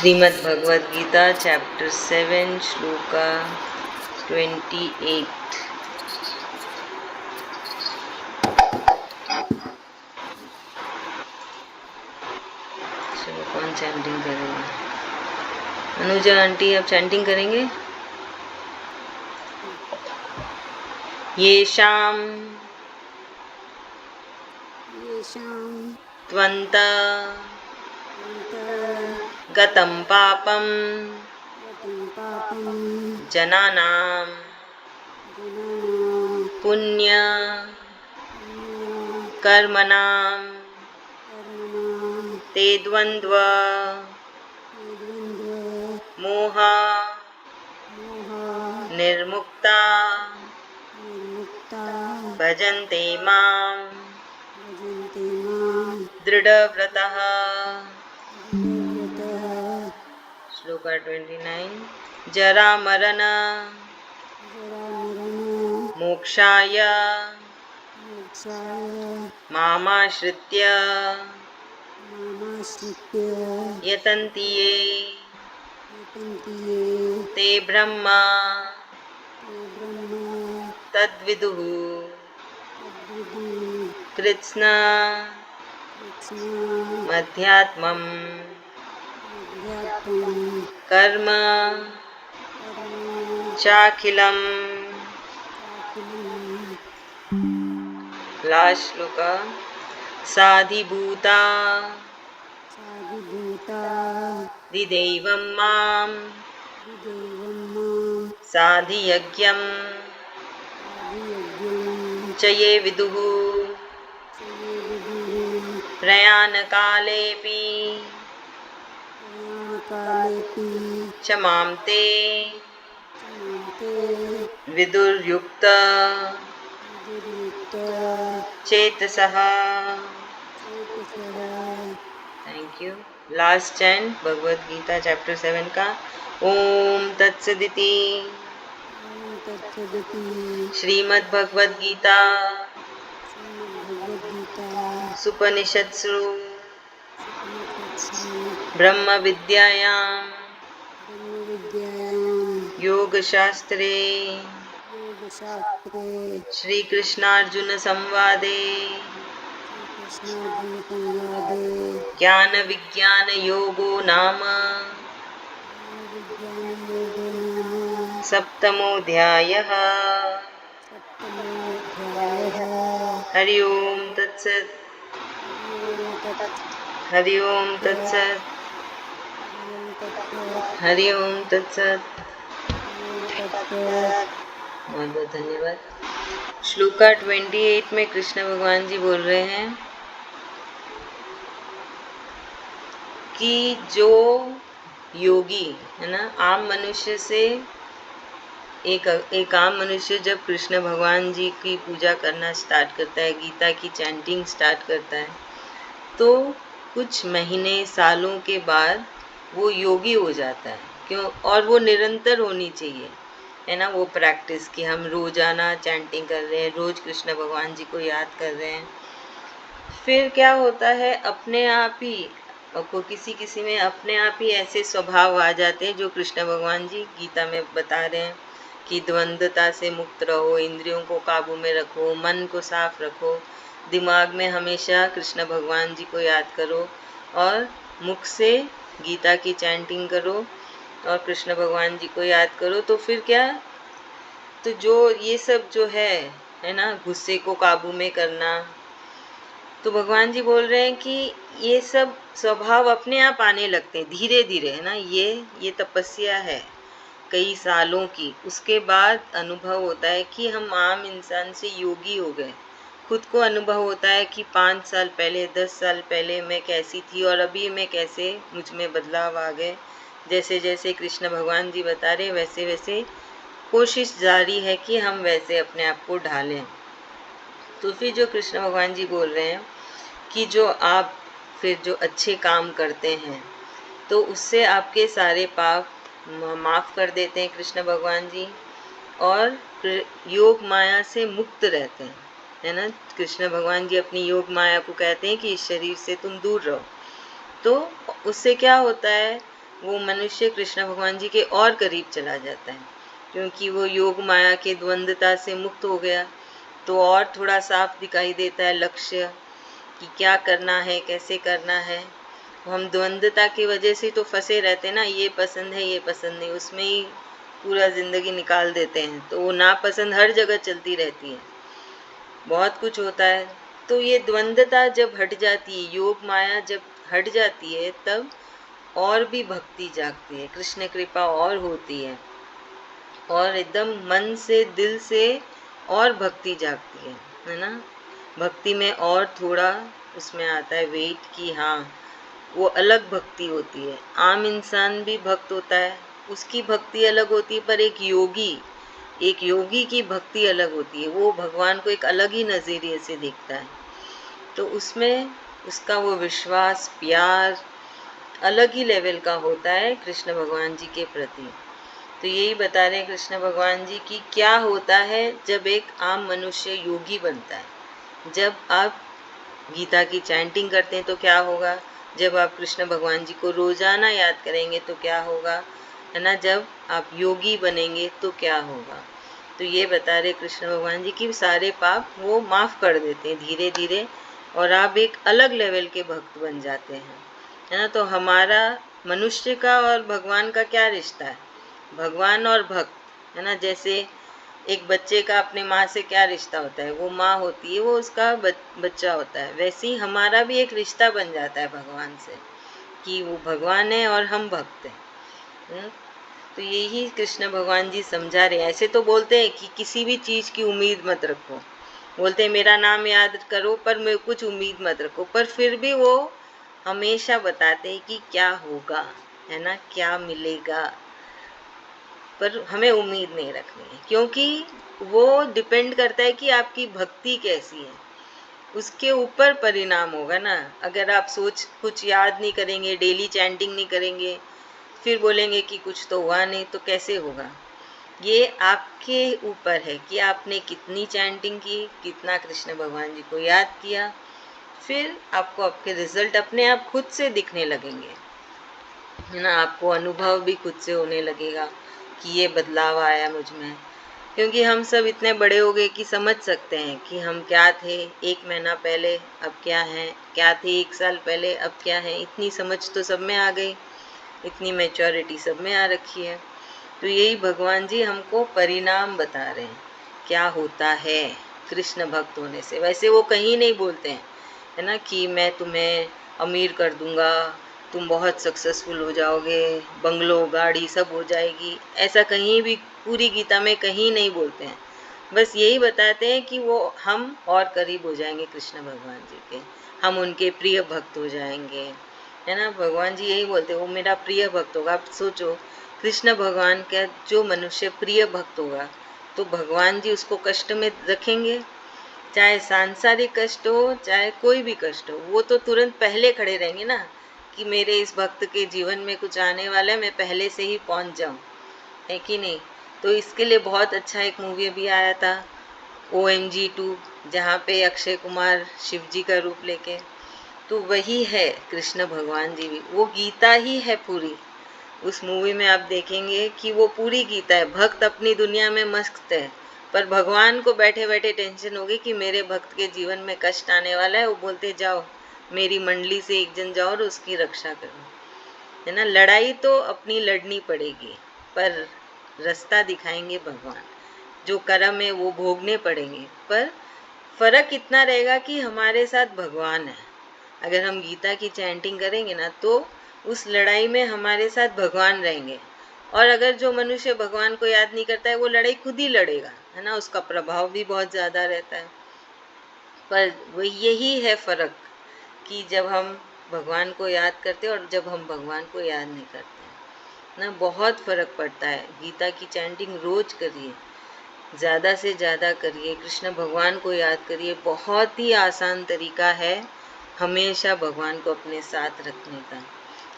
Shrimad Bhagavad Gita chapter 7 shloka 28। चलो कौन chanting करेगा? अनुजा आंटी आप चैंटिंग करेंगे? येषां त्वन्ता गतं पापं जनानां पुण्य कर्मणां ते द्वन्द्व मोहा निर्मुक्ता भजन्ते मां दृढव्रतः। श्लोका 29। जरा मरण मोक्षाय मामाश्रित्य यतन्ति ये ते ब्रह्म तद्विदुः कृत्स्न मध्यात्मम् कर्म चाखिलम्। लास्ट श्लोका। साधिभूता दिदैवं मां साधियज्ञं च ये विदुः प्रयाणकालेऽपि च मां ते विदुर्युक्त चेतसः। Thank you. Last chant Bhagavad Gita chapter 7 का। ओम तत्सदिति श्रीमद् भगवद गीता सुपनिषत्सु ब्रह्म विद्यायां योगशास्त्रे श्री कृष्णार्जुन संवादे ज्ञान विज्ञान योगो नाम सप्तमोऽध्यायः। हरि ओम तत्सत्। हरि ओम तत्सत्। हरि ओम तत्सत्। बहुत बहुत धन्यवाद। श्लोका 28 में कृष्ण भगवान जी बोल रहे हैं कि जो योगी है ना, आम मनुष्य से एक आम मनुष्य जब कृष्ण भगवान जी की पूजा करना स्टार्ट करता है, गीता की चैंटिंग स्टार्ट करता है, तो कुछ महीने सालों के बाद वो योगी हो जाता है। क्यों? और वो निरंतर होनी चाहिए, है ना, वो प्रैक्टिस कि हम रोजाना चैंटिंग कर रहे हैं, रोज कृष्ण भगवान जी को याद कर रहे हैं। फिर क्या होता है, अपने आप ही को किसी किसी में अपने आप ही ऐसे स्वभाव आ जाते हैं जो कृष्ण भगवान जी गीता में बता रहे हैं कि द्वंद्वता से मुक्त रहो, इंद्रियों को काबू में रखो, मन को साफ रखो, दिमाग में हमेशा कृष्ण भगवान जी को याद करो और मुख से गीता की चैंटिंग करो और कृष्ण भगवान जी को याद करो। तो फिर क्या, तो जो ये सब जो है ना, गुस्से को काबू में करना, तो भगवान जी बोल रहे हैं कि ये सब स्वभाव अपने आप आने लगते हैं धीरे धीरे, है ना। ये तपस्या है कई सालों की। उसके बाद अनुभव होता है कि हम आम इंसान से योगी हो गए। खुद को अनुभव होता है कि 5 साल पहले 10 साल पहले मैं कैसी थी और अभी मैं कैसे, मुझ में बदलाव आ गए। जैसे जैसे कृष्ण भगवान जी बता रहे वैसे वैसे कोशिश जारी है कि हम वैसे अपने आप को ढालें। तो फिर जो कृष्ण भगवान जी बोल रहे हैं कि जो आप फिर जो अच्छे काम करते हैं तो उससे आपके सारे पाप माफ़ कर देते हैं कृष्ण भगवान जी, और योग माया से मुक्त रहते हैं, है ना। कृष्ण भगवान जी अपनी योग माया को कहते हैं कि इस शरीर से तुम दूर रहो। तो उससे क्या होता है वो मनुष्य कृष्ण भगवान जी के और करीब चला जाता है, क्योंकि वो योग माया के द्वंद्वता से मुक्त हो गया, तो और थोड़ा साफ दिखाई देता है लक्ष्य कि क्या करना है, कैसे करना है। हम द्वंद्वता की वजह से तो फंसे रहते हैं ना, ये पसंद है ये पसंद नहीं, उसमें ही पूरा ज़िंदगी निकाल देते हैं, तो वो नापसंद हर जगह चलती रहती है, बहुत कुछ होता है। तो ये द्वंद्वता जब हट जाती है, योग माया जब हट जाती है, तब और भी भक्ति जागती है, कृष्ण कृपा और होती और एकदम मन से दिल से और भक्ति जागती है ना। भक्ति में और थोड़ा उसमें आता है वेट कि हाँ वो अलग भक्ति होती है। आम इंसान भी भक्त होता है, उसकी भक्ति अलग होती है, पर एक योगी की भक्ति अलग होती है, वो भगवान को एक अलग ही नज़रिए से देखता है, तो उसमें उसका वो विश्वास प्यार अलग ही लेवल का होता है कृष्ण भगवान जी के प्रति। तो यही बता रहे हैं कृष्ण भगवान जी कि क्या होता है जब एक आम मनुष्य योगी बनता है। जब आप गीता की चैंटिंग करते हैं तो क्या होगा, जब आप कृष्ण भगवान जी को रोज़ाना याद करेंगे तो क्या होगा, है ना। जब आप योगी बनेंगे तो क्या होगा। तो ये बता रहे कृष्ण भगवान जी कि सारे पाप वो माफ़ कर देते हैं धीरे धीरे, और आप एक अलग लेवल के भक्त बन जाते हैं, है ना। तो हमारा मनुष्य का और भगवान का क्या रिश्ता है, भगवान और भक्त, है ना। जैसे एक बच्चे का अपने माँ से क्या रिश्ता होता है, वो माँ होती है, वो उसका बच्चा होता है, वैसे ही हमारा भी एक रिश्ता बन जाता है भगवान से कि वो भगवान है और हम भक्त हैं। तो यही कृष्ण भगवान जी समझा रहे हैं। ऐसे तो बोलते हैं कि किसी भी चीज़ की उम्मीद मत रखो, बोलते हैं मेरा नाम याद करो पर मैं कुछ उम्मीद मत रखो, पर फिर भी वो हमेशा बताते हैं कि क्या होगा, है ना, क्या मिलेगा, पर हमें उम्मीद नहीं रखनी है, क्योंकि वो डिपेंड करता है कि आपकी भक्ति कैसी है, उसके ऊपर परिणाम होगा ना। अगर आप कुछ याद नहीं करेंगे, डेली चैंटिंग नहीं करेंगे, फिर बोलेंगे कि कुछ तो हुआ नहीं, तो कैसे होगा। ये आपके ऊपर है कि आपने कितनी चैंटिंग की, कितना कृष्ण भगवान जी को याद किया, फिर आपको आपके रिजल्ट अपने आप खुद से दिखने लगेंगे, है ना। आपको अनुभव भी खुद से होने लगेगा कि ये बदलाव आया मुझ में, क्योंकि हम सब इतने बड़े हो गए कि समझ सकते हैं कि हम क्या थे 1 महीना पहले, अब क्या हैं, क्या थे 1 साल पहले, अब क्या है। इतनी समझ तो सब में आ गई, इतनी मैच्योरिटी सब में आ रखी है। तो यही भगवान जी हमको परिणाम बता रहे हैं क्या होता है कृष्ण भक्त होने से। वैसे वो कहीं नहीं बोलते हैं, है ना, कि मैं तुम्हें अमीर कर दूंगा, तुम बहुत सक्सेसफुल हो जाओगे, बंगलो गाड़ी सब हो जाएगी, ऐसा कहीं भी पूरी गीता में कहीं नहीं बोलते हैं। बस यही बताते हैं कि वो हम और करीब हो जाएंगे कृष्ण भगवान जी के, हम उनके प्रिय भक्त हो जाएंगे, है ना। भगवान जी यही बोलते हैं वो मेरा प्रिय भक्त होगा। आप सोचो कृष्ण भगवान का जो मनुष्य प्रिय भक्त होगा, तो भगवान जी उसको कष्ट में रखेंगे, चाहे सांसारिक कष्ट हो चाहे कोई भी कष्ट हो, वो तो तुरंत पहले खड़े रहेंगे ना कि मेरे इस भक्त के जीवन में कुछ आने वाला है, मैं पहले से ही पहुंच जाऊं, है कि नहीं। तो इसके लिए बहुत अच्छा एक मूवी अभी आया था OMG 2, जहाँ पे अक्षय कुमार शिव जी का रूप लेके, तो वही है कृष्ण भगवान जी भी, वो गीता ही है पूरी। उस मूवी में आप देखेंगे कि वो पूरी गीता है। भक्त अपनी दुनिया में मस्त है, पर भगवान को बैठे बैठे टेंशन होगी कि मेरे भक्त के जीवन में कष्ट आने वाला है, वो बोलते जाओ मेरी मंडली से एक जन जाओ और उसकी रक्षा करो, है ना। लड़ाई तो अपनी लड़नी पड़ेगी, पर रास्ता दिखाएंगे भगवान, जो कर्म है वो भोगने पड़ेंगे, पर फर्क इतना रहेगा कि हमारे साथ भगवान है। अगर हम गीता की चैंटिंग करेंगे ना, तो उस लड़ाई में हमारे साथ भगवान रहेंगे, और अगर जो मनुष्य भगवान को याद नहीं करता है वो लड़ाई खुद ही लड़ेगा, है ना, उसका प्रभाव भी बहुत ज़्यादा रहता है। पर वो यही है फ़र्क कि जब हम भगवान को याद करते हैं और जब हम भगवान को याद नहीं करते हैं ना, बहुत फ़र्क पड़ता है। गीता की चैंटिंग रोज़ करिए, ज़्यादा से ज़्यादा करिए, कृष्ण भगवान को याद करिए। बहुत ही आसान तरीका है हमेशा भगवान को अपने साथ रखने का।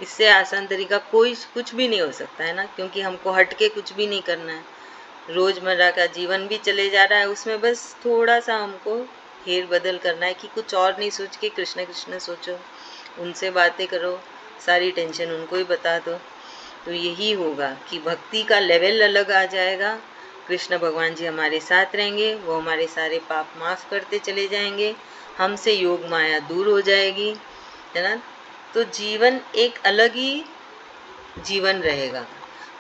इससे आसान तरीका कोई कुछ भी नहीं हो सकता, है ना, क्योंकि हमको हट के कुछ भी नहीं करना है। रोज़मर्रा का जीवन भी चले जा रहा है, उसमें बस थोड़ा सा हमको फेर बदल करना है कि कुछ और नहीं सोच के कृष्ण कृष्ण सोचो, उनसे बातें करो, सारी टेंशन उनको ही बता दो, तो यही होगा कि भक्ति का लेवल अलग आ जाएगा, कृष्ण भगवान जी हमारे साथ रहेंगे, वो हमारे सारे पाप माफ़ करते चले जाएंगे, हमसे योग माया दूर हो जाएगी, है ना। तो जीवन एक अलग ही जीवन रहेगा,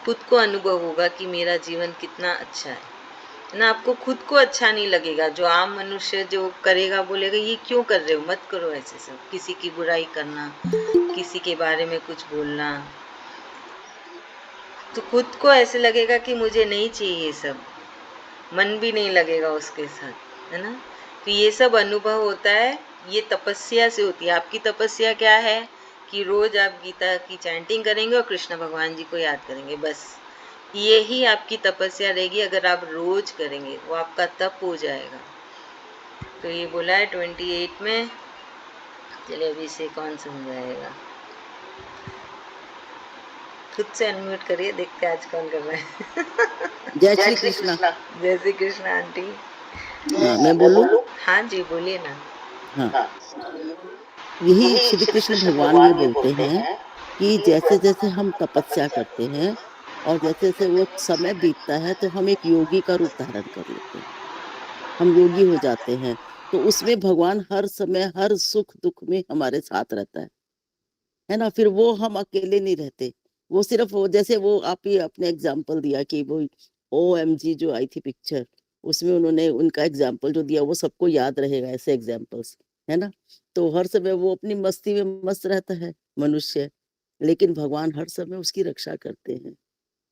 खुद को अनुभव होगा कि मेरा जीवन कितना अच्छा है ना। आपको खुद को अच्छा नहीं लगेगा, जो आम मनुष्य जो करेगा बोलेगा ये क्यों कर रहे हो, मत करो ऐसे सब, किसी की बुराई करना, किसी के बारे में कुछ बोलना, तो खुद को ऐसे लगेगा कि मुझे नहीं चाहिए ये सब, मन भी नहीं लगेगा उसके साथ, है ना। तो ये सब अनुभव होता है, ये तपस्या से होती है। आपकी तपस्या क्या है कि रोज आप गीता की चैंटिंग करेंगे और कृष्ण भगवान जी को याद करेंगे, बस यही आपकी तपस्या रहेगी। अगर आप रोज करेंगे वो आपका तप हो जाएगा। तो ये बोला है 28 में। चलिए अभी से कौन समझाएगा, खुद से अनम्यूट करिए, देखते आज कौन कर रहा है। जय जय श्री श्री कृष्णा। कृष्णा। जय श्री कृष्ण आंटी। हाँ, मैं मैं बोलूं? बोलूं? हाँ जी बोलिए ना। हाँ, हाँ, यही यही श्री श्री कृष्ण कृष्ण भगवान ये भगवान ये बोलते बोलते हैं हैं कि कि जैसे जैसे जैसे हम तपस्या करते हैं और जैसे जैसे वो समय बीतता है तो हम एक योगी का रूप धारण कर लेते हैं, हम योगी हो जाते हैं। तो उसमें भगवान हर समय हर सुख दुख में हमारे साथ रहता है ना। फिर वो हम अकेले नहीं रहते, वो सिर्फ वो जैसे वो आप ही अपने एग्जाम्पल दिया कि वो OMG जो आई थी पिक्चर, उसमें उन्होंने उनका एग्जाम्पल जो दिया वो सबको याद रहेगा, ऐसे एग्जाम्पल्स, है ना। तो हर समय वो अपनी मस्ती में मस्त रहता है मनुष्य, लेकिन भगवान हर समय उसकी रक्षा करते हैं।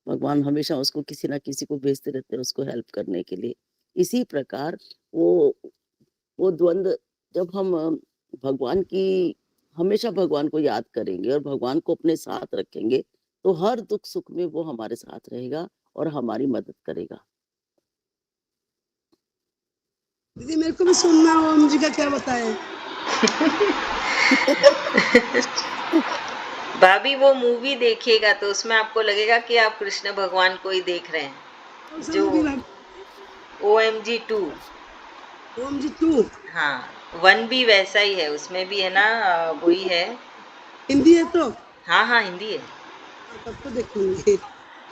भगवान हमेशा उसको किसी ना किसी को भेजते रहते हैं उसको हेल्प करने के लिए। इसी प्रकार वो वो द्वंद, जब हम भगवान की हमेशा भगवान को याद करेंगे और भगवान को अपने साथ रखेंगे तो हर दुख सुख में वो हमारे साथ रहेगा और हमारी मदद करेगा। दीदी मेरे को भी सुनना हो, मुझे का क्या बताए। भाभी वो मूवी देखिएगा तो उसमें आपको लगेगा कि आप कृष्ण भगवान को ही देख रहे कौन हैं। सा जो मूवी भाभी? OMG 2। OMG 2 हाँ 1 भी वैसा ही है, उसमें भी है ना, वही है। हिंदी है तो? हाँ हाँ हिंदी है। हाँ, तब तो देखूंगी।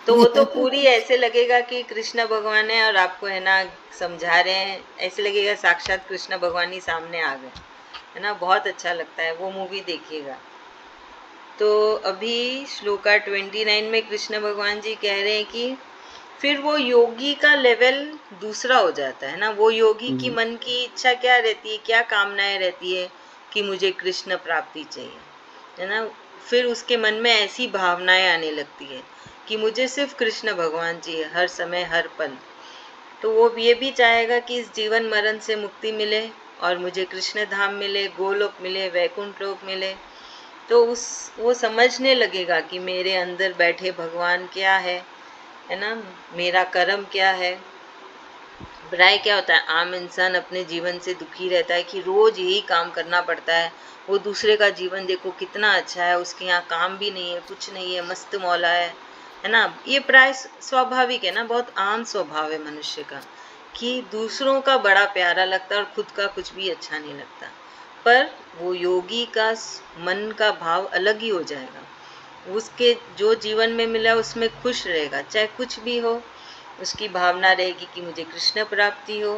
तो वो तो पूरी ऐसे लगेगा कि कृष्ण भगवान है और आपको है ना समझा रहे हैं, ऐसे लगेगा साक्षात कृष्ण भगवान ही सामने आ गए, है ना। बहुत अच्छा लगता है, वो मूवी देखिएगा। तो अभी श्लोका 29 में कृष्ण भगवान जी कह रहे हैं कि फिर वो योगी का लेवल दूसरा हो जाता है ना। वो योगी की मन की इच्छा क्या रहती है, क्या कामनाएं रहती है कि मुझे कृष्ण प्राप्ति चाहिए, है ना। फिर उसके मन में ऐसी भावनाएं आने लगती है कि मुझे सिर्फ कृष्ण भगवान जी है हर समय हर पल। तो वो ये भी चाहेगा कि इस जीवन मरण से मुक्ति मिले और मुझे कृष्ण धाम मिले, गोलोक मिले, वैकुंठ लोक मिले। तो वो समझने लगेगा कि मेरे अंदर बैठे भगवान क्या है ना, मेरा कर्म क्या है। बुराई क्या होता है, आम इंसान अपने जीवन से दुखी रहता है कि रोज यही काम करना पड़ता है। वो दूसरे का जीवन देखो कितना अच्छा है, उसके यहाँ काम भी नहीं है, कुछ नहीं है, मस्त मौला है ना। ये प्राय स्वाभाविक है ना, बहुत आम स्वभाव है मनुष्य का कि दूसरों का बड़ा प्यारा लगता है और खुद का कुछ भी अच्छा नहीं लगता। पर वो योगी का मन का भाव अलग ही हो जाएगा। उसके जो जीवन में मिला उसमें खुश रहेगा, चाहे कुछ भी हो। उसकी भावना रहेगी कि मुझे कृष्ण प्राप्ति हो,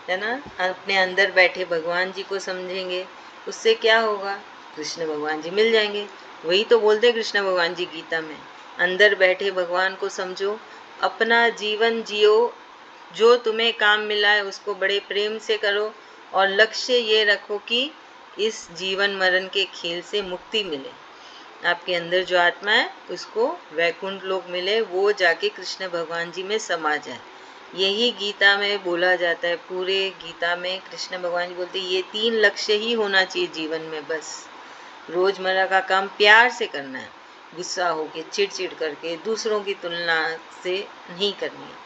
है ना। अपने अंदर बैठे भगवान जी को समझेंगे, उससे क्या होगा, कृष्ण भगवान जी मिल जाएंगे। वही तो बोलते हैं कृष्ण भगवान जी गीता में, अंदर बैठे भगवान को समझो, अपना जीवन जियो, जो तुम्हें काम मिला है उसको बड़े प्रेम से करो और लक्ष्य ये रखो कि इस जीवन मरण के खेल से मुक्ति मिले। आपके अंदर जो आत्मा है उसको वैकुंठ लोक मिले, वो जाके कृष्ण भगवान जी में समा जाए। यही गीता में बोला जाता है। पूरे गीता में कृष्ण भगवान जी बोलते हैं ये 3 लक्ष्य ही होना चाहिए जीवन में। बस रोजमर्रा का काम प्यार से करना है, गुस्सा होके चिड़चिड़ करके दूसरों की तुलना से नहीं करनी है।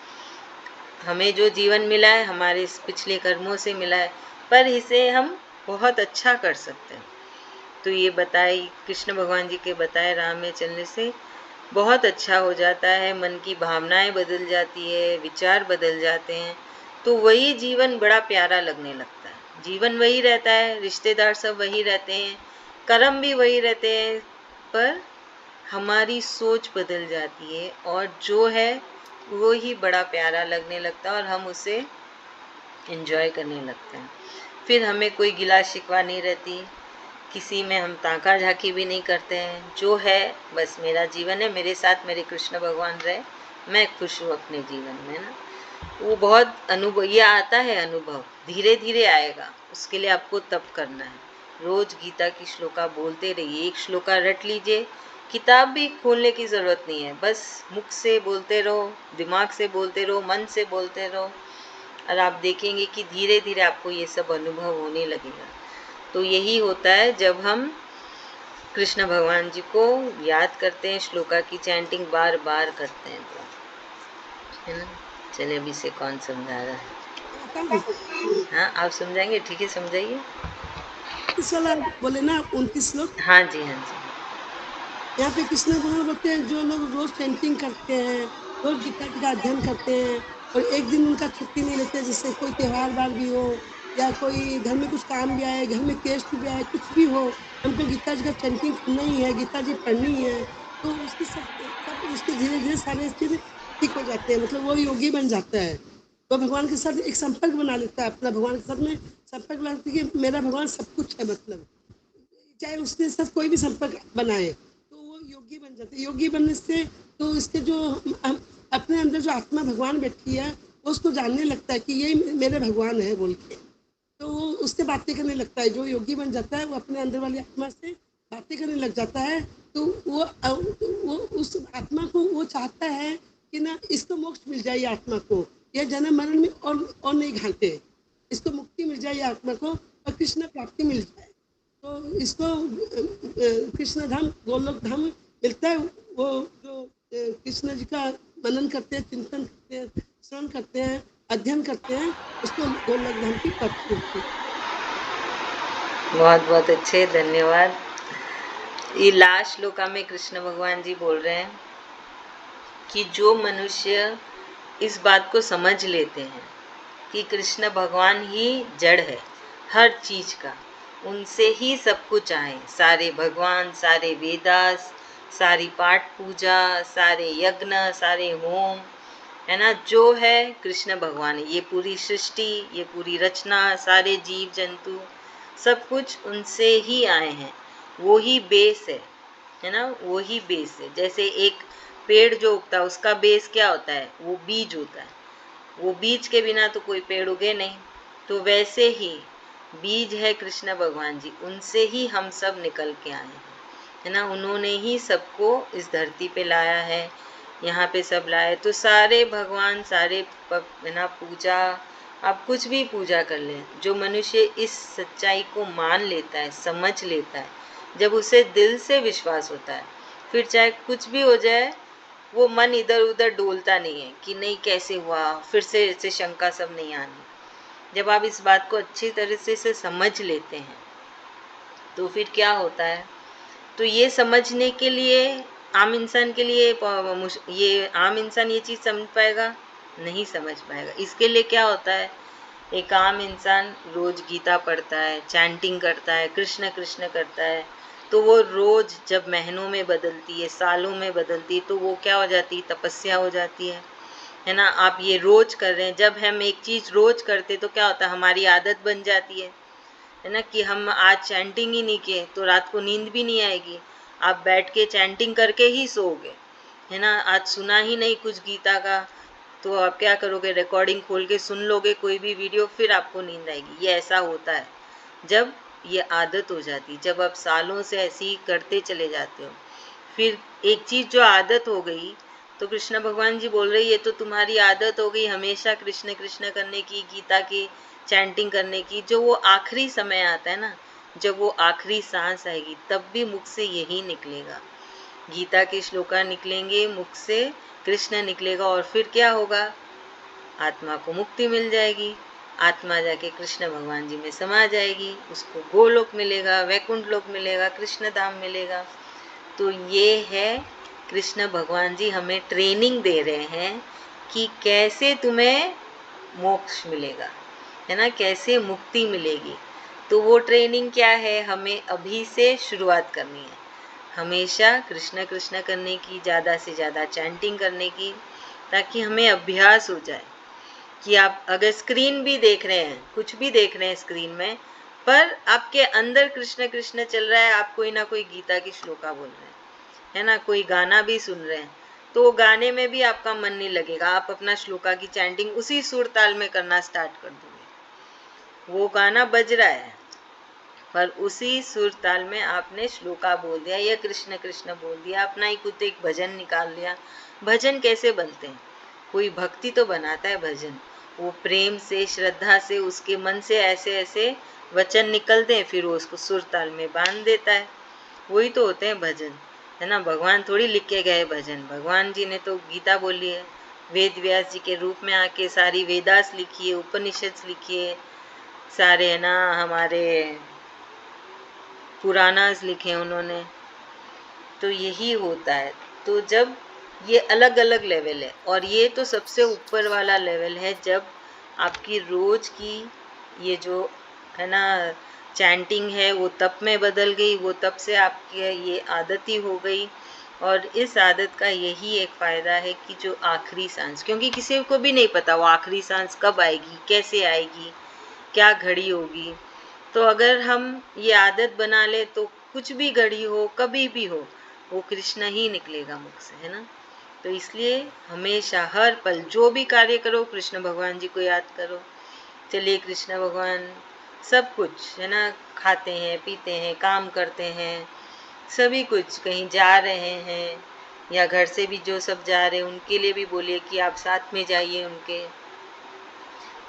हमें जो जीवन मिला है हमारे इस पिछले कर्मों से मिला है, पर इसे हम बहुत अच्छा कर सकते हैं। तो ये बताए कृष्ण भगवान जी के बताए राह में चलने से बहुत अच्छा हो जाता है, मन की भावनाएं बदल जाती है, विचार बदल जाते हैं। तो वही जीवन बड़ा प्यारा लगने लगता है। जीवन वही रहता है, रिश्तेदार सब वही रहते हैं, कर्म भी वही रहते हैं, पर हमारी सोच बदल जाती है और जो है वो ही बड़ा प्यारा लगने लगता है और हम उसे एंजॉय करने लगते हैं। फिर हमें कोई गिला शिकवा नहीं रहती, किसी में हम ताका झाकी भी नहीं करते हैं। जो है बस मेरा जीवन है, मेरे साथ मेरे कृष्ण भगवान रहे, मैं खुश हूँ अपने जीवन में ना। वो बहुत अनुभव, ये आता है अनुभव, धीरे धीरे आएगा, उसके लिए आपको तप करना है। रोज गीता की श्लोका बोलते रहिए, एक श्लोका रट लीजिए, किताब भी खोलने की ज़रूरत नहीं है, बस मुख से बोलते रहो, दिमाग से बोलते रहो, मन से बोलते रहो, और आप देखेंगे कि धीरे धीरे आपको ये सब अनुभव होने लगेगा। तो यही होता है जब हम कृष्ण भगवान जी को याद करते हैं, श्लोका की चैंटिंग बार बार करते हैं, तो है ना। चलिए अभी से कौन समझा रहा है? बताऊं? हाँ आप समझाएंगे, ठीक है समझाइए। 29 वाला बोले ना, 29 श्लोक। हाँ जी हाँ जी। यहाँ पे कृष्ण भगवान बोलते हैं, जो लोग रोज चैंटिंग करते हैं, रोज गीता जी का अध्ययन करते हैं और एक दिन उनका छुट्टी नहीं लेते, जैसे कोई त्योहार बार भी हो या कोई घर में कुछ काम भी आए, घर में गेस्ट भी आए, कुछ भी हो, हमको गीता जी का चैंटिंग करना ही है, गीता जी पढ़नी है, तो उसकी सब उसके धीरे धीरे सारे चीज ठीक हो जाते हैं, मतलब वो योगी बन जाता है। वो भगवान के साथ एक संपर्क बना लेता है, अपना भगवान के साथ में संपर्क बना लेता है कि मेरा भगवान सब कुछ है, मतलब चाहे उसके साथ कोई भी संपर्क बनाए तो वो योगी बन जाते हैं। योगी बनने से तो इसके जो अपने अंदर जो आत्मा भगवान बैठी है वो उसको जानने लगता है कि ये मेरे भगवान है बोल के, तो वो उससे बातें करने लगता है। जो योगी बन जाता है वो अपने अंदर वाली आत्मा से बातें करने लग जाता है, तो वो उस आत्मा को वो चाहता है कि ना इसको मोक्ष मिल जाए, आत्मा को यह जन्म मरण में और नहीं घाटे, इसको मुक्ति मिल जाए आत्मा को और कृष्ण प्राप्ति मिल जाए, तो इसको कृष्ण धाम गोलोक धाम मिलता है। वो जो कृष्ण जी का मनन करते हैं, चिंतन करते हैं, श्रवण करते हैं, अध्ययन करते हैं, उसको गोलोक धाम की प्राप्ति मिलती है। बहुत बहुत अच्छे, धन्यवाद। ये लास्ट श्लोका में कृष्ण भगवान जी बोल रहे हैं कि जो मनुष्य इस बात को समझ लेते हैं कि कृष्ण भगवान ही जड़ है हर चीज का, उनसे ही सब कुछ आए, सारे भगवान, सारे वेदास, सारी पाठ पूजा, सारे यज्ञ, सारे होम, है ना, जो है कृष्ण भगवान है। ये पूरी सृष्टि, ये पूरी रचना, सारे जीव जंतु, सब कुछ उनसे ही आए हैं, वो ही बेस है ना, वो ही बेस है। जैसे एक पेड़ जो उगता है उसका बेस क्या होता है, वो बीज होता है, वो बीज के बिना तो कोई पेड़ उगे नहीं। तो वैसे ही बीज है कृष्ण भगवान जी, उनसे ही हम सब निकल के आए हैं, है ना, उन्होंने ही सबको इस धरती पे लाया है, यहाँ पे सब लाए। तो सारे भगवान, सारे है ना, पूजा, आप कुछ भी पूजा कर लें, जो मनुष्य इस सच्चाई को मान लेता है, समझ लेता है, जब उसे दिल से विश्वास होता है, फिर चाहे कुछ भी हो जाए, वो मन इधर उधर डोलता नहीं है कि नहीं कैसे हुआ, फिर से ऐसे शंका सब नहीं आनी। जब आप इस बात को अच्छी तरह से समझ लेते हैं तो फिर क्या होता है, तो ये समझने के लिए आम इंसान के लिए ये आम इंसान ये चीज़ समझ पाएगा नहीं, समझ पाएगा। इसके लिए क्या होता है, एक आम इंसान रोज गीता पढ़ता है, चैंटिंग करता है, कृष्ण कृष्ण करता है, तो वो रोज जब महीनों में बदलती है, सालों में बदलती है, तो वो क्या हो जाती है, तपस्या हो जाती है ना। आप ये रोज कर रहे हैं, जब हम एक चीज़ रोज करते तो क्या होता है, हमारी आदत बन जाती है ना, कि हम आज चैंटिंग ही नहीं किए तो रात को नींद भी नहीं आएगी, आप बैठ के चैंटिंग करके ही सोओगे, है ना। आज सुना ही नहीं कुछ गीता का, तो आप क्या करोगे, रिकॉर्डिंग खोल के सुन लोगे कोई भी वीडियो, फिर आपको नींद आएगी। ये ऐसा होता है जब ये आदत हो जाती, जब आप सालों से ऐसे ही करते चले जाते हो, फिर एक चीज़ जो आदत हो गई, तो कृष्ण भगवान जी बोल रहे ये तो तुम्हारी आदत हो गई हमेशा कृष्ण कृष्ण करने की, गीता की चैंटिंग करने की, जो वो आखिरी समय आता है ना, जब वो आखिरी सांस आएगी, तब भी मुख से यही निकलेगा, गीता के श्लोका निकलेंगे मुख से, कृष्ण निकलेगा, और फिर क्या होगा, आत्मा को मुक्ति मिल जाएगी, आत्मा जाके कृष्ण भगवान जी में समा जाएगी, उसको गोलोक मिलेगा, वैकुंठ लोक मिलेगा, कृष्ण धाम मिलेगा। तो ये है कृष्ण भगवान जी हमें ट्रेनिंग दे रहे हैं कि कैसे तुम्हें मोक्ष मिलेगा, है ना, कैसे मुक्ति मिलेगी। तो वो ट्रेनिंग क्या है, हमें अभी से शुरुआत करनी है, हमेशा कृष्ण कृष्ण करने की, ज़्यादा से ज़्यादा चैंटिंग करने की, ताकि हमें अभ्यास हो जाए कि आप अगर स्क्रीन भी देख रहे हैं, कुछ भी देख रहे हैं स्क्रीन में, पर आपके अंदर कृष्ण कृष्ण चल रहा है, आप कोई ना कोई गीता की श्लोका बोल रहे हैं, है ना, कोई गाना भी सुन रहे हैं, तो वो गाने में भी आपका मन नहीं लगेगा, आप अपना श्लोका की चैंटिंग उसी सुर ताल में करना स्टार्ट कर दोगे। वो गाना बज रहा है पर उसी सुर ताल में आपने श्लोका बोल दिया या कृष्ण कृष्ण बोल दिया, अपना ही कुछ एक भजन निकाल लिया। भजन कैसे बनते हैं? कोई भक्ति तो बनाता है भजन, वो प्रेम से, श्रद्धा से, उसके मन से ऐसे ऐसे वचन निकलते हैं, फिर वो उसको सुर ताल में बांध देता है। वही तो होते हैं भजन, है ना। भगवान थोड़ी लिख के गए भजन, भगवान जी ने तो गीता बोली है, वेद व्यास जी के रूप में आके सारी वेदास लिखी है, उपनिषद लिखी है, सारे, है ना, हमारे पुराणास लिखे हैं उन्होंने। तो यही होता है। तो जब ये अलग अलग लेवल है, और ये तो सबसे ऊपर वाला लेवल है, जब आपकी रोज की ये जो, है ना, चैंटिंग है वो तप में बदल गई, वो तप से आपकी ये आदत ही हो गई। और इस आदत का यही एक फ़ायदा है कि जो आखिरी सांस, क्योंकि किसी को भी नहीं पता वो आखिरी सांस कब आएगी, कैसे आएगी, क्या घड़ी होगी। तो अगर हम ये आदत बना ले तो कुछ भी घड़ी हो, कभी भी हो, वो कृष्ण ही निकलेगा मुख से, है ना। तो इसलिए हमेशा हर पल जो भी कार्य करो, कृष्ण भगवान जी को याद करो। चलिए, कृष्ण भगवान सब कुछ, है ना, खाते हैं, पीते हैं, काम करते हैं, सभी कुछ, कहीं जा रहे हैं या घर से भी जो सब जा रहे हैं उनके लिए भी बोलिए कि आप साथ में जाइए उनके।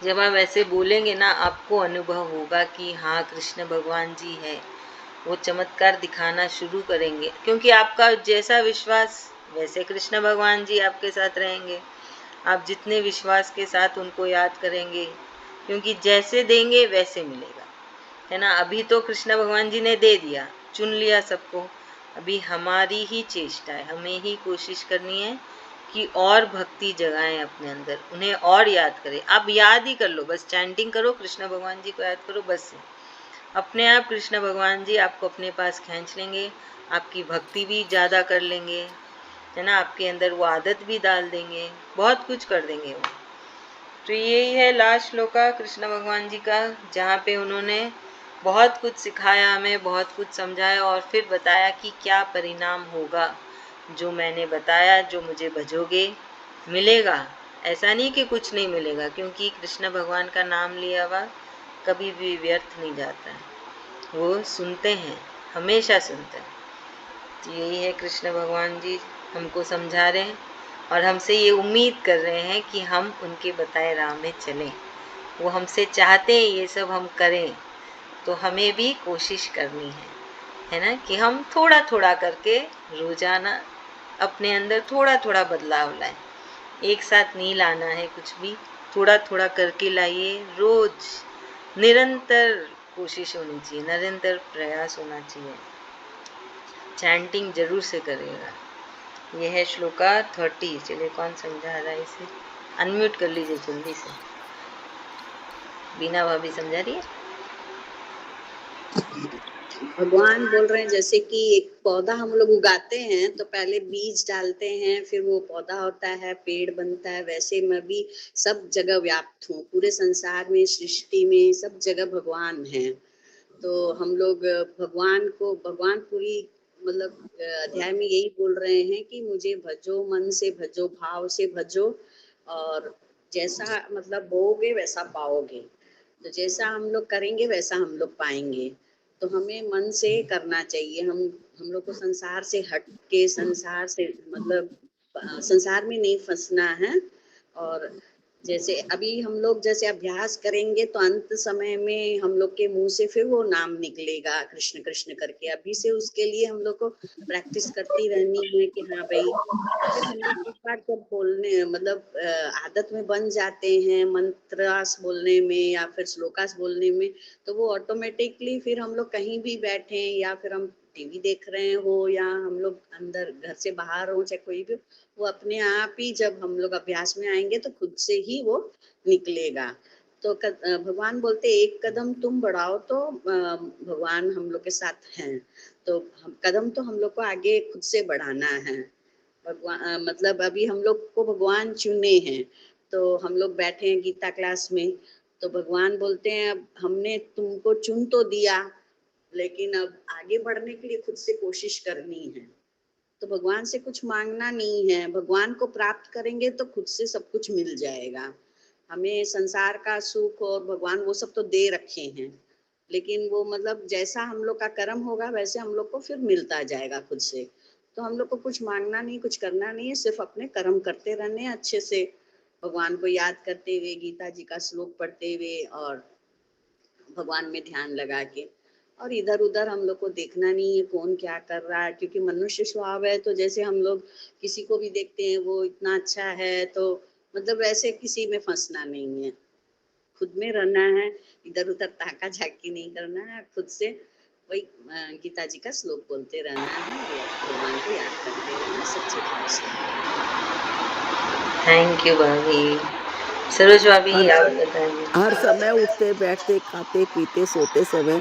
जब आप ऐसे बोलेंगे ना, आपको अनुभव होगा कि हाँ, कृष्ण भगवान जी है, वो चमत्कार दिखाना शुरू करेंगे, क्योंकि आपका जैसा विश्वास वैसे कृष्ण भगवान जी आपके साथ रहेंगे। आप जितने विश्वास के साथ उनको याद करेंगे, क्योंकि जैसे देंगे वैसे मिलेगा, है ना। अभी तो कृष्ण भगवान जी ने दे दिया, चुन लिया सबको, अभी हमारी ही चेष्टा है, हमें ही कोशिश करनी है कि और भक्ति जगाएं अपने अंदर, उन्हें और याद करें। आप याद ही कर लो, बस चैंटिंग करो, कृष्ण भगवान जी को याद करो, बस अपने आप कृष्ण भगवान जी आपको अपने पास खींच लेंगे, आपकी भक्ति भी ज़्यादा कर लेंगे, है ना, आपके अंदर वो आदत भी डाल देंगे, बहुत कुछ कर देंगे वो। तो यही है लास्ट श्लोका कृष्ण भगवान जी का, जहाँ पे उन्होंने बहुत कुछ सिखाया हमें, बहुत कुछ समझाया, और फिर बताया कि क्या परिणाम होगा जो मैंने बताया, जो मुझे भजोगे मिलेगा। ऐसा नहीं कि कुछ नहीं मिलेगा, क्योंकि कृष्ण भगवान का नाम लिया हुआ कभी भी व्यर्थ नहीं जाता है, वो सुनते हैं, हमेशा सुनते हैं। तो यही है, कृष्ण भगवान जी हमको समझा रहे हैं और हमसे ये उम्मीद कर रहे हैं कि हम उनके बताए राह में चलें। वो हमसे चाहते हैं ये सब हम करें, तो हमें भी कोशिश करनी है ना, कि हम थोड़ा थोड़ा करके रोजाना अपने अंदर थोड़ा थोड़ा बदलाव लाएं। एक साथ नहीं लाना है कुछ भी, थोड़ा थोड़ा करके लाइए। रोज निरंतर कोशिश होनी चाहिए, निरंतर प्रयास होना चाहिए, चैंटिंग जरूर से करेगा। यह है श्लोका 30। चलिए, कौन समझा रहा है इसे? अनम्यूट कर लीजिए जल्दी से। बीना भाभी समझा रही है? भगवान बोल रहे हैं जैसे कि एक पौधा हम लोग उगाते हैं तो पहले बीज डालते हैं, फिर वो पौधा होता है, पेड़ बनता है। वैसे मैं भी सब जगह व्याप्त हूँ, पूरे संसार में, सृष्टि में, सब जगह भगवान है। तो हम लोग भगवान पूरी मतलब अध्याय में यही बोल रहे हैं कि मुझे भजो, मन से भजो, भाव से भजो, और जैसा मतलब बोओगे वैसा पाओगे। तो जैसा हम लोग करेंगे वैसा हम लोग पाएंगे। तो हमें मन से करना चाहिए। हम लोग को संसार से हट के, संसार से मतलब संसार में नहीं फंसना है। और जैसे अभी हम लोग जैसे अभ्यास करेंगे तो अंत समय में हम लोग के मुंह से फिर वो नाम निकलेगा कृष्ण कृष्ण करके। अभी से उसके लिए हम लोग को प्रैक्टिस करती रहनी है कि हाँ भाई। फिर हम लोग एक बार जब बोलने मतलब आदत में बन जाते हैं मंत्रास बोलने में या फिर श्लोकास बोलने में, तो वो ऑटोमेटिकली फिर हम लोग कहीं भी बैठे या फिर हम टीवी देख रहे हो या हम लोग अंदर घर से बाहर हो, चाहे कोई भी, वो अपने आप ही जब हम लोग अभ्यास में आएंगे तो खुद से ही वो निकलेगा। तो भगवान बोलते एक कदम तुम बढ़ाओ तो भगवान हम लोग के साथ हैं। तो कदम तो हम लोग को आगे खुद से बढ़ाना है। भगवान मतलब अभी हम लोग को भगवान चुने हैं, तो हम लोग बैठे हैं गीता क्लास में, तो भगवान बोलते हैं अब हमने तुमको चुन तो दिया, लेकिन अब आगे बढ़ने के लिए खुद से कोशिश करनी है। तो भगवान से कुछ मांगना नहीं है, भगवान को प्राप्त करेंगे तो खुद से सब कुछ मिल जाएगा। हमें संसार का सुख और भगवान वो सब तो दे रखे हैं, लेकिन वो मतलब जैसा हम लोग का कर्म होगा वैसे हम लोग को फिर मिलता जाएगा खुद से। तो हम लोग को कुछ मांगना नहीं, कुछ करना नहीं है, सिर्फ अपने कर्म करते रहने हैं अच्छे से, भगवान को याद करते हुए, गीता जी का श्लोक पढ़ते हुए और भगवान में ध्यान लगा के। और इधर उधर हम लोग को देखना नहीं है कौन क्या कर रहा है, क्योंकि मनुष्य स्वभाव है, तो जैसे हम लोग किसी को भी देखते हैं वो इतना अच्छा है, तो मतलब वैसे किसी में फंसना नहीं है, खुद में रहना है, इधर उधर ताका झाकी नहीं करना है, खुद से वही गीता जी का श्लोक बोलते रहना है, या भगवान को याद करते रहना सच्चे भाव से। थैंक यू भाभी। सरोज भाभी हर आप बताइए। हर समय उठते बैठते खाते पीते सोते समय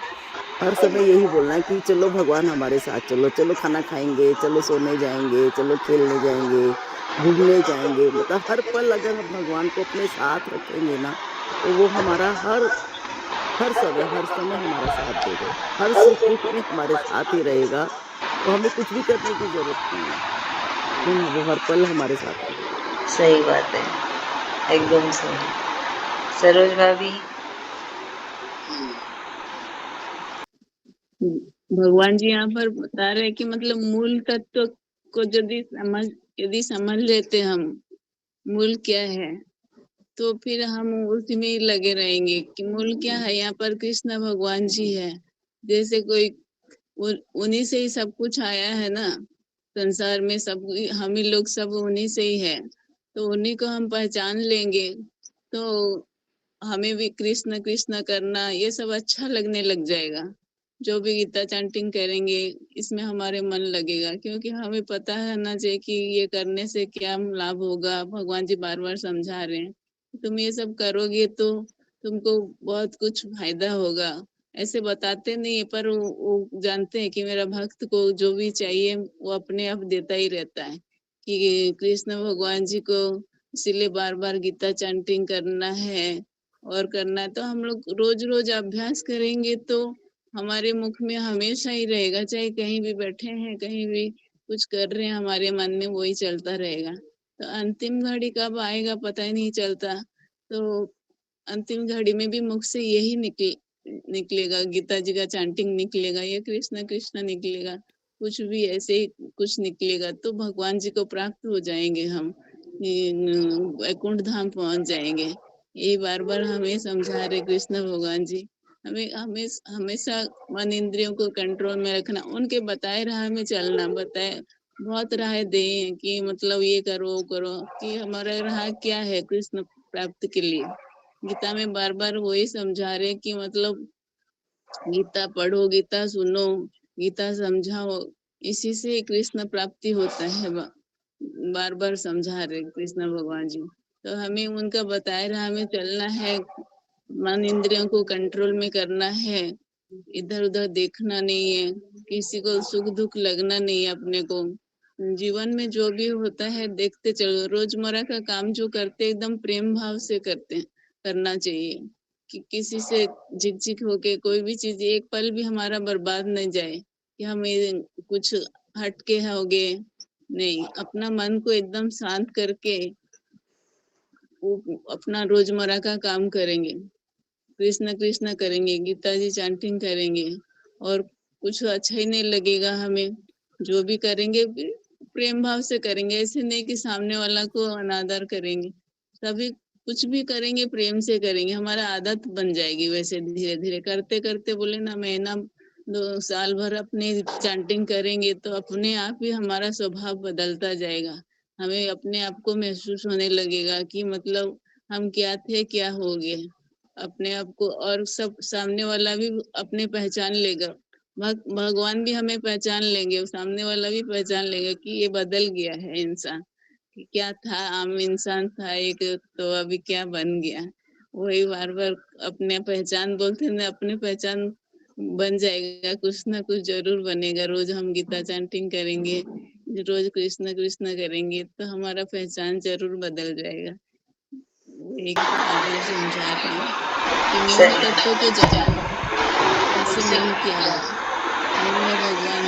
हर समय यही बोलना है कि चलो भगवान हमारे साथ चलो, चलो खाना खाएँगे, चलो सोने जाएँगे, चलो खेलने जाएँगे, घूमने जाएँगे। मतलब हर पल अगर हम भगवान को अपने साथ रखेंगे ना, तो वो हमारा हर समय हमारा साथ देगा। हर सुख-दुख में हमारे साथ ही रहेगा, तो हमें कुछ भी करने की ज़रूरत नहीं है ना? वो हर पल हमारे साथ रहेगा। सही बात है, एकदम सही। सरोज भाभी। भगवान जी यहाँ पर बता रहे हैं कि मतलब मूल तत्व को यदि समझ लेते हम मूल क्या है, तो फिर हम उसी में ही लगे रहेंगे कि मूल क्या है। यहाँ पर कृष्ण भगवान जी है, जैसे कोई उन्हीं से ही सब कुछ आया है ना, संसार में सब हम ही लोग सब उन्हीं से ही है, तो उन्हीं को हम पहचान लेंगे तो हमें भी कृष्ण कृष्ण करना ये सब अच्छा लगने लग जाएगा। जो भी गीता चैंटिंग करेंगे इसमें हमारे मन लगेगा, क्योंकि हमें पता है ना चाहिए कि ये करने से क्या लाभ होगा। भगवान जी बार बार समझा रहे हैं, तुम ये सब करोगे तो तुमको बहुत कुछ फायदा होगा। ऐसे बताते नहीं है, पर वो जानते हैं कि मेरा भक्त को जो भी चाहिए वो अपने आप देता ही रहता है। कि कृष्ण भगवान जी को इसीलिए बार बार गीता चैंटिंग करना है और करना है। तो हम लोग रोज रोज अभ्यास करेंगे तो हमारे मुख में हमेशा ही रहेगा, चाहे कहीं भी बैठे हैं, कहीं भी कुछ कर रहे हैं, हमारे मन में वही चलता रहेगा। तो अंतिम घड़ी कब आएगा पता ही नहीं चलता, तो अंतिम घड़ी में भी मुख से यही निकलेगा, गीता जी का चैंटिंग निकलेगा, ये कृष्ण कृष्ण निकलेगा, कुछ भी ऐसे ही कुछ निकलेगा, तो भगवान जी को प्राप्त हो जाएंगे हम, वैकुंठ धाम पहुंच जाएंगे। ये बार बार हमें समझा रहे कृष्ण भगवान जी। हमें हमें हमेशा मन इंद्रियों को कंट्रोल में रखना, उनके बताए राह में चलना। बताए बहुत राह दे कि मतलब ये करो वो करो, कि हमारा राह क्या है कृष्ण प्राप्त के लिए। गीता में बार बार वही समझा रहे कि मतलब गीता पढ़ो, गीता सुनो, गीता समझाओ, इसी से ही कृष्ण प्राप्ति होता है। बार बार समझा रहे कृष्ण भगवान जी। तो हमें उनका बताए राह में चलना है, मन इंद्रियों को कंट्रोल में करना है, इधर उधर देखना नहीं है, किसी को सुख दुख लगना नहीं है अपने को। जीवन में जो भी होता है देखते चलो, रोजमर्रा का काम जो करते एकदम प्रेम भाव से करना चाहिए, कि किसी से झिक झिक होके कोई भी चीज एक पल भी हमारा बर्बाद नहीं जाए कि हम कुछ हटके हो गए। नहीं, अपना मन को एकदम शांत करके वो अपना रोजमर्रा का काम करेंगे, कृष्ण कृष्ण करेंगे, गीता जी चैंटिंग करेंगे, और कुछ अच्छा ही नहीं लगेगा हमें। जो भी करेंगे प्रेम भाव से करेंगे, ऐसे नहीं कि सामने वाला को अनादर करेंगे। सभी कुछ भी करेंगे प्रेम से करेंगे, हमारा आदत बन जाएगी। वैसे धीरे धीरे करते करते बोले ना, महीना 2 साल भर अपने चैंटिंग करेंगे तो अपने आप ही हमारा स्वभाव बदलता जाएगा। हमें अपने आप को महसूस होने लगेगा कि मतलब हम क्या थे क्या हो गए अपने आप को, और सब सामने वाला भी अपने पहचान लेगा। भगवान भी हमें पहचान लेंगे, सामने वाला भी पहचान लेगा कि ये बदल गया है इंसान, कि क्या था आम इंसान था एक, तो अभी क्या बन गया। वही बार-बार अपने पहचान बोलते हैं ना, अपनी पहचान बन जाएगा, कुछ ना कुछ ज़रूर बनेगा। रोज़ हम गीता चैंटिंग करेंगे, रोज़ कृष्ण कृष्ण करेंगे, तो हमारा पहचान ज़रूर बदल जाएगा। एक बार-बार समझा रहे हैं कि मूल सही तत्व को जानो, कैसे मूल क्या है? मूल है भगवान,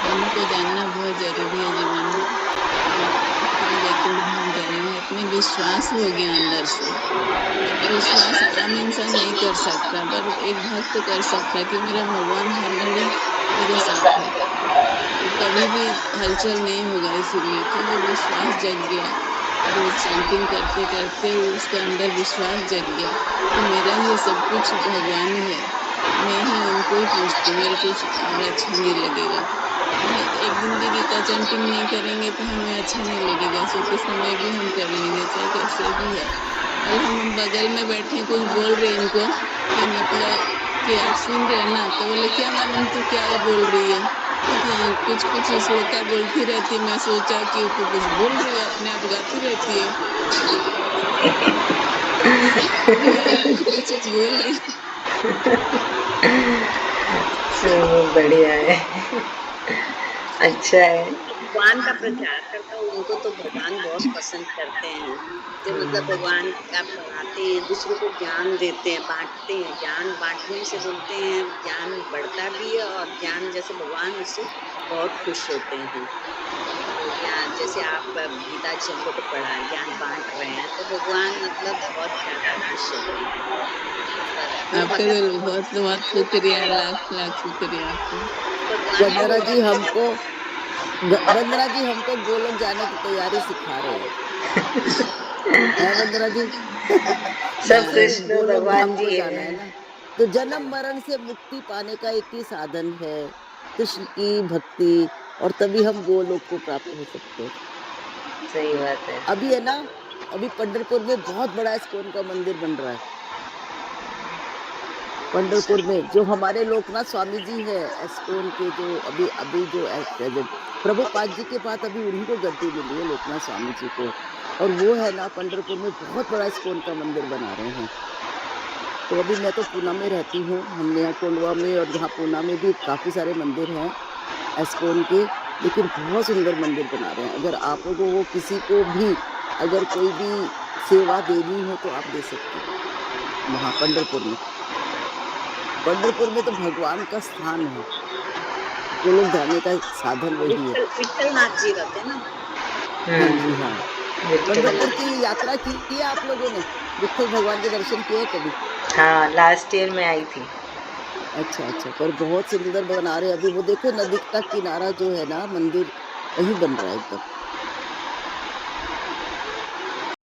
उनको जानना बहुत ज़रूरी है जीवन में। अपने वैकुंठ धाम जाना है, अपने विश्वास हो गया अंदर से। अब विश्वास आम इंसान नहीं कर सकता, पर एक भक्त कर सकता है कि मेरा भगवान हर घड़ी मेरे साथ है। वो कभी भी हलचल नहीं होगा, इसीलिए कि वो विश्वास जग गया। रोज चैंटिंग करते करते उसका अंदर विश्वास जग गया कि मेरा ये सब कुछ भगवान ही है, मैं ही उनको ही पूछती हूँ, मेरे कुछ और अच्छा नहीं लगेगा। नहीं, एक दिन भी गीता चैंटिंग नहीं करेंगे तो हमें अच्छा नहीं लगेगा, सोते समय भी हम कर लेंगे, चाहे कैसे भी है। कल हम बगल में बैठे कुछ बोल रहे इनको कि मतलब कि आप सुन रहे हैं ना, तो बोले क्या मालूम तू क्या बोल रही है, तो क्या कुछ कुछ श्लोका बोलती रहती है, मैं सोचा कि तू कुछ बोल रही है, अपने आप गाती रहती है। मैं कुछ कुछ बोल रही हूँ। चलो बढ़िया है। अच्छा है। भगवान का प्रचार करता हूँ, उनको तो भगवान बहुत पसंद करते हैं। जो मतलब भगवान का पढ़ाते हैं, दूसरों को ज्ञान देते हैं, बांटते हैं। ज्ञान बांटने से बोलते हैं ज्ञान बढ़ता भी है, और ज्ञान जैसे भगवान उससे बहुत खुश होते हैं। तो ज्ञान जैसे आप गीता जी हम लोग को पढ़ा ज्ञान बांट रहे हैं, तो भगवान मतलब बहुत ज्यादा खुश होते हैं। पर वो आपका मतलब तो बहुत बहुत शुक्रिया, लाख लाख शुक्रिया आपका। भगवान का वंदना जी हमको वंदना जी हमको गोलोक जाने की तैयारी सिखा रहे हैं। है वंदना जी? सब जैसे कृष्ण गोलोक धाम भगवान को जी जाना है हैं। ना, तो जन्म मरण से मुक्ति पाने का एक ही साधन है, कृष्ण की भक्ति, और तभी हम गोलोक को प्राप्त हो सकते हैं। सही बात है। अभी है ना, अभी पंढरपुर में बहुत बड़ा इस्कॉन का मंदिर बन रहा है। पंढरपुर में जो हमारे लोकनाथ स्वामी जी है इस्कॉन के, जो अभी अभी जो प्रेजेंट प्रभुपाद जी के बाद अभी उन्हीं को गद्दी मिली है, लोकनाथ स्वामी जी को। और वो है ना पंढरपुर में बहुत बड़ा इस्कॉन का मंदिर बना रहे हैं। तो अभी मैं तो पूना में रहती हूँ, हमने यहाँ कोंडवा में और यहाँ पूना में भी काफी सारे मंदिर हैं इस्कॉन के, लेकिन बहुत सुंदर मंदिर बना रहे हैं। अगर आप लोगों को किसी को भी अगर कोई भी सेवा देनी हो तो आप दे सकते हो वहां पंढरपुर में। पंढरपुर में तो भगवान का स्थान है, गोलोक जाने का साधन वही है। विठल नाथ जी रहते हैं ना। हाँ जी हाँ। विठल। पंढरपुर की यात्रा की है आप लोगों ने? विठल भगवान के दर्शन किए हैं कभी? हाँ, लास्ट ईयर में आई थी। अच्छा अच्छा, पर बहुत सुंदर बना रहे हैं। अभी वो देखो नदी का किनारा जो है ना मंदिर, वही बन रहा है एकदम।